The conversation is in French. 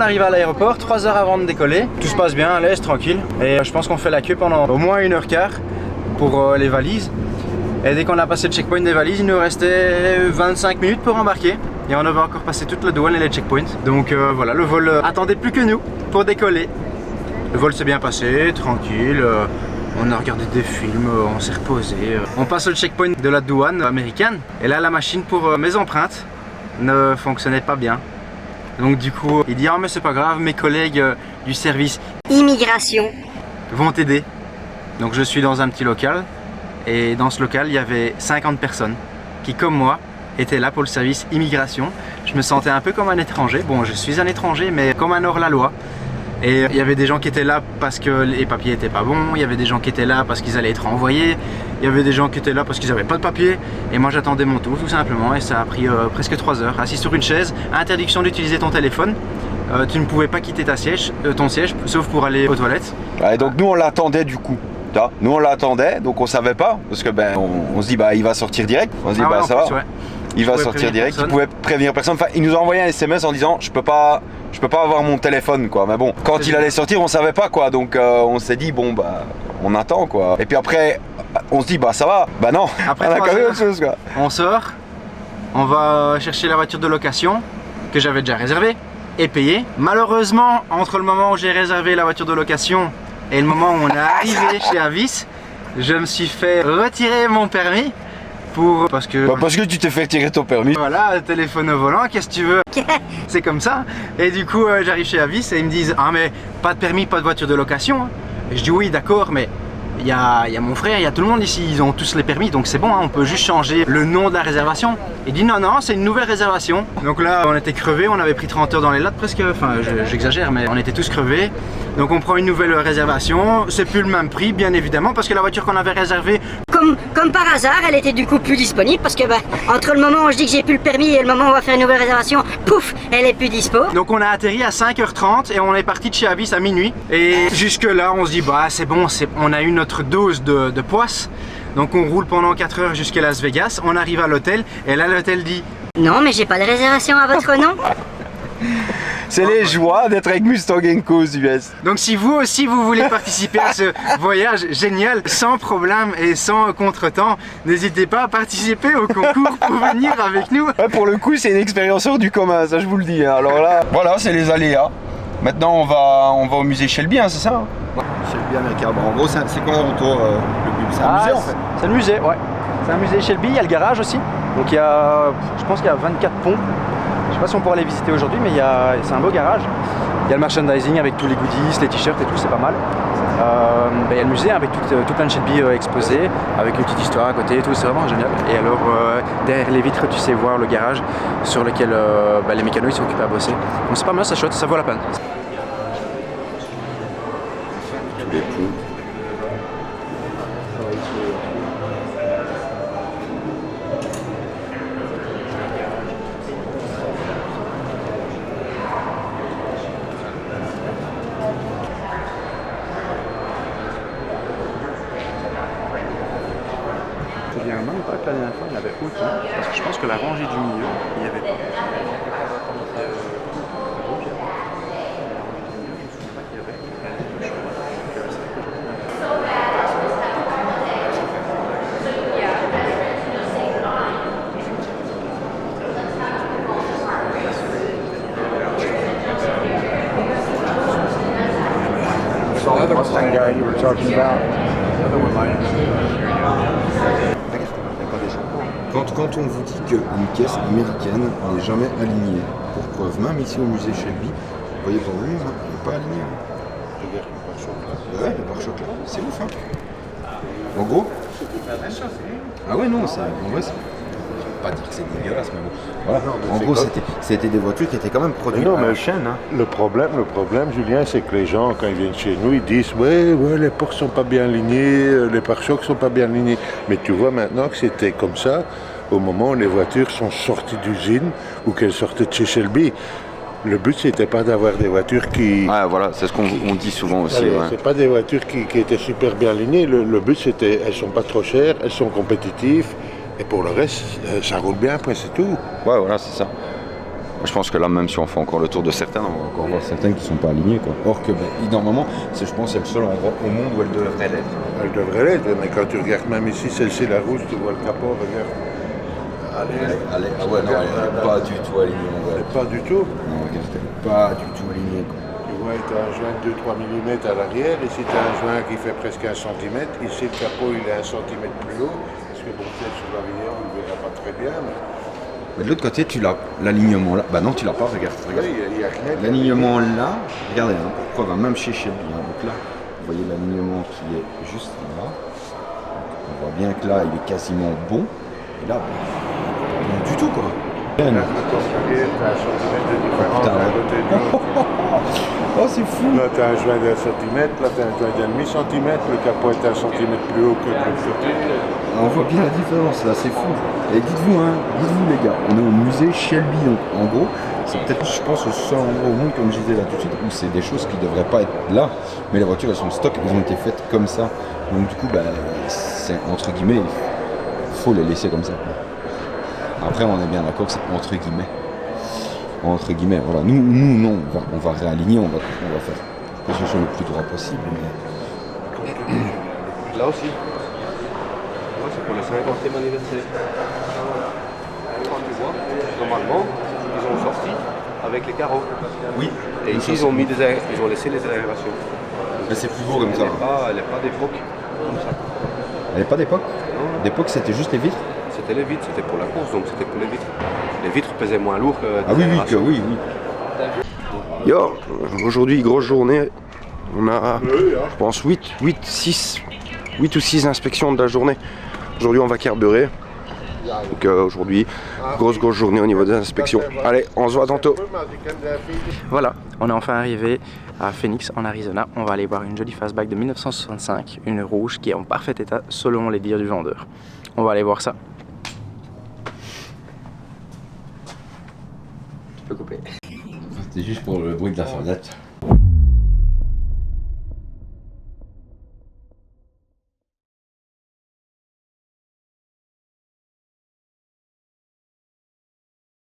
On arrive à l'aéroport 3 heures avant de décoller. Tout se passe bien, à l'aise, tranquille. Et je pense qu'on fait la queue pendant au moins 1h15 pour les valises. Et dès qu'on a passé le checkpoint des valises, il nous restait 25 minutes pour embarquer. Et on avait encore passé toute la douane et les checkpoints. Donc voilà, le vol attendait plus que nous pour décoller. Le vol s'est bien passé, tranquille. On a regardé des films, on s'est reposé. On passe le checkpoint de la douane américaine. Et là, la machine pour mes empreintes ne fonctionnait pas bien. Donc du coup, il dit ah mais c'est pas grave, mes collègues du service immigration vont t'aider. Donc je suis dans un petit local et dans ce local il y avait 50 personnes qui comme moi étaient là pour le service immigration. Je me sentais un peu comme un étranger. Bon, je suis un étranger mais comme un hors-la-loi. Et il y avait des gens qui étaient là parce que les papiers étaient pas bons, il y avait des gens qui étaient là parce qu'ils allaient être renvoyés, il y avait des gens qui étaient là parce qu'ils n'avaient pas de papiers, et moi j'attendais mon tour tout simplement, et ça a pris presque 3 heures, assis sur une chaise, interdiction d'utiliser ton téléphone, tu ne pouvais pas quitter ton siège, sauf pour aller aux toilettes. Ouais, donc nous on l'attendait du coup. Nous on l'attendait, donc on savait pas, parce que ben on se dit bah il va sortir direct, on se dit bah ça va. Ouais. Il va sortir direct, il pouvait prévenir personne. Enfin, il nous a envoyé un SMS en disant je peux pas avoir mon téléphone quoi. Mais bon, quand il allait sortir, on savait pas quoi. Donc on s'est dit bon bah on attend quoi. Et puis après on se dit bah ça va. Bah non, après on a quand même autre chose quoi. On sort, on va chercher la voiture de location que j'avais déjà réservée et payée. Malheureusement, entre le moment où j'ai réservé la voiture de location et le moment où on est arrivé chez Avis, je me suis fait retirer mon permis. Parce que tu t'es fait tirer ton permis. Voilà, téléphone au volant, qu'est-ce que tu veux? C'est comme ça. Et du coup j'arrive chez Avis et ils me disent ah mais pas de permis, pas de voiture de location. Et je dis oui d'accord, mais il y a mon frère, il y a tout le monde ici, ils ont tous les permis, donc c'est bon, hein, on peut juste changer le nom de la réservation. Il dit non, c'est une nouvelle réservation. Donc là, on était crevés, on avait pris 30 heures dans les lattes presque, enfin j'exagère, mais on était tous crevés. Donc on prend une nouvelle réservation, c'est plus le même prix, bien évidemment, parce que la voiture qu'on avait réservée... Comme par hasard, elle était du coup plus disponible, parce que entre le moment où je dis que j'ai plus le permis et le moment où on va faire une nouvelle réservation, pouf, elle est plus dispo. Donc on a atterri à 5h30 et on est parti de chez Avis à minuit. Et jusque là, on se dit bah c'est bon, on a eu notre dose de poisse. Donc on roule pendant 4 heures jusqu'à Las Vegas, on arrive à l'hôtel et là l'hôtel dit non mais j'ai pas de réservation à votre nom. C'est les joies d'être avec Mustang & Co aux US. Donc si vous aussi vous voulez participer à ce voyage génial, sans problème et sans contretemps, n'hésitez pas à participer au concours pour venir avec nous. Ouais, pour le coup c'est une expérience hors du commun, ça je vous le dis. Hein. Alors là, voilà, c'est les aléas. Maintenant on va au musée Shelby, hein, c'est ça hein? Shelby américain. Bon, en gros c'est quoi autour le but? C'est un musée en fait. C'est le musée, ouais. C'est un musée Shelby, il y a le garage aussi. Donc il y a, je pense qu'il y a 24 ponts. Je sais pas si on pourra les visiter aujourd'hui, mais c'est un beau garage. Il y a le merchandising avec tous les goodies, les t-shirts et tout, c'est pas mal. Il y a le musée avec tout plein de Shelby exposés, avec une petite histoire à côté et tout, c'est vraiment génial. Et alors, derrière les vitres, tu sais voir le garage sur lequel les mécanos ils sont occupés à bosser. Donc c'est pas mal, c'est chouette, ça vaut la peine. Tous les ponts. Je ne même pas que la dernière fois il y en avait autant, parce que je pense que la rangée du milieu, il n'y avait pas. Mustang guy you were talking about. Quand on vous dit qu'une caisse américaine n'est jamais alignée, pour preuve, même ici au musée Shelby, vous voyez pour vous, elle n'est pas alignée. Ouais, le pare-choc là, c'est ouf hein. En gros. Ah ouais non, ça, en vrai, pas dire que c'est dégueulasse, mais bon. Voilà. En gros, c'était des voitures qui étaient quand même produites à la chaîne. Hein. Le problème, Julien, c'est que les gens, quand ils viennent chez nous, ils disent ouais, les portes sont pas bien alignées, les pare-chocs sont pas bien alignés. Mais tu vois maintenant que c'était comme ça au moment où les voitures sont sorties d'usine ou qu'elles sortaient de chez Shelby. Le but, c'était pas d'avoir des voitures qui... Ouais, voilà, c'est ce qu'on dit souvent aussi. Ouais, ouais. C'est pas des voitures qui étaient super bien alignées. Le but, c'était elles sont pas trop chères, elles sont compétitives. Et pour le reste, ça roule bien, après c'est tout. Ouais, voilà, c'est ça. Je pense que là, même si on fait encore le tour de certaines, on va encore voir certaines qui ne sont pas alignées, quoi. Or que, normalement, je pense que c'est le seul endroit au monde où elle devrait l'être. Elle devrait l'être, mais quand tu regardes même ici, celle-ci, la rouge, tu vois le capot, regarde. Elle n'est pas du tout alignée, mon gars. Pas du tout. Non, regarde, elle n'est pas du tout alignée, quoi. Tu vois, tu as un joint de 2-3 mm à l'arrière, ici tu as un joint qui fait presque 1 cm, ici le capot il est 1 cm plus haut, parce que bon, peut-être sur l'arrière on ne verra pas très bien. Mais de l'autre côté, tu l'as l'alignement là. Bah non, tu l'as pas, regarde. Oui, il y a rien. L'alignement là, regardez, hein, pour preuve, même chez Shelby. Hein, donc là, vous voyez l'alignement qui est juste là. On voit bien que là, il est quasiment bon. Et là, pas bon du tout, quoi. Là, tu as 1 cm de différence d'un côté de l'autre. Oh, c'est fou. Là, tu as un joint d'1 cm, là, tu as un joint d'1,5 cm, le capot est 1 cm plus haut que de l'autre côté. On voit bien la différence, là, c'est fou. Et dites-vous, les gars, on est au musée Shelby, donc en gros, c'est peut-être, je pense, le seul endroit au monde, comme je disais là tout de suite, où c'est des choses qui ne devraient pas être là, mais les voitures, elles sont stock, elles ont été faites comme ça. Donc du coup, c'est entre guillemets, il faut les laisser comme ça. Après, on est bien d'accord que c'est entre guillemets. Entre guillemets, voilà. Nous non, on va réaligner, on va faire que ce soit le plus droit possible. Mais... Là aussi. C'est pour le 50e anniversaire. Quand tu vois, normalement, ils ont sorti avec les carreaux. Oui. Et ici, ils ont laissé les aérations. Mais c'est plus beau comme ça. Elle n'est pas d'époque comme ça. Elle n'est pas d'époque? D'époque, c'était juste les vitres? C'était les vitres, c'était pour la course, donc c'était pour les vitres. Les vitres pesaient moins lourd que oui. Yo, aujourd'hui, grosse journée. On a, je pense, 8 ou 6 inspections de la journée. Aujourd'hui, on va carburer. Donc aujourd'hui, grosse journée au niveau des inspections. Allez, on se voit tantôt. Voilà, on est enfin arrivé à Phoenix en Arizona. On va aller voir une jolie fastback de 1965, une rouge qui est en parfait état selon les dires du vendeur. On va aller voir ça. Tu peux couper. C'était juste pour le bruit de la fenêtre.